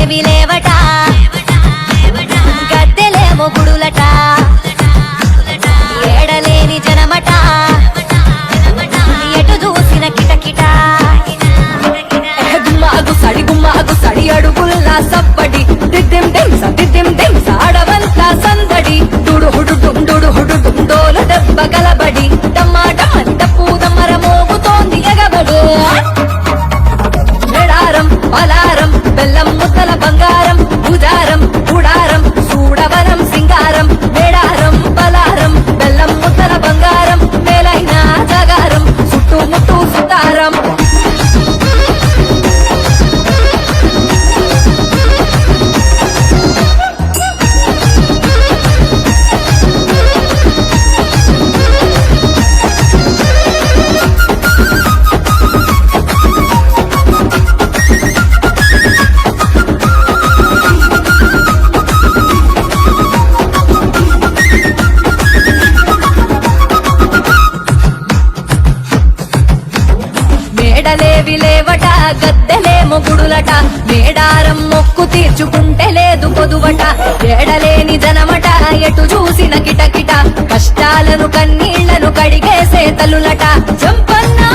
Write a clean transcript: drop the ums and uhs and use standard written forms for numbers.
మేడలేవి లేవట గద్దెలేమో గుడులట ఏడలేని జనమట ఎటు చూసిన కిటకిట గుమ్మాగు సడి అడుగుల్లా సప్పడి దిద్దిం దింస అడవంతా సందడి డుడు హుడు డోలు దెబ్బ కలబడి టమాటమంత పూదమర మోగుతోంది ఎగబడి మేడారం పలారం బెల్లం ముద్దల బంగారం పూజారం గుడారం చూడవరం సింగారం మేడారం పలారం బెల్లం ముద్దల బంగారం మేలైన జగారం చుట్టుముట్టు సుతారం మేడలేవి లేవట గద్దెలేమో గుడులట మేడారం మొక్కు తీర్చుకుంటే లేదు పొదువట ఏడలేని జనమట ఎటు చూసిన కిటకిట కష్టాలను కన్నీళ్లను కడిగేసే తల్లులట చంపన్నా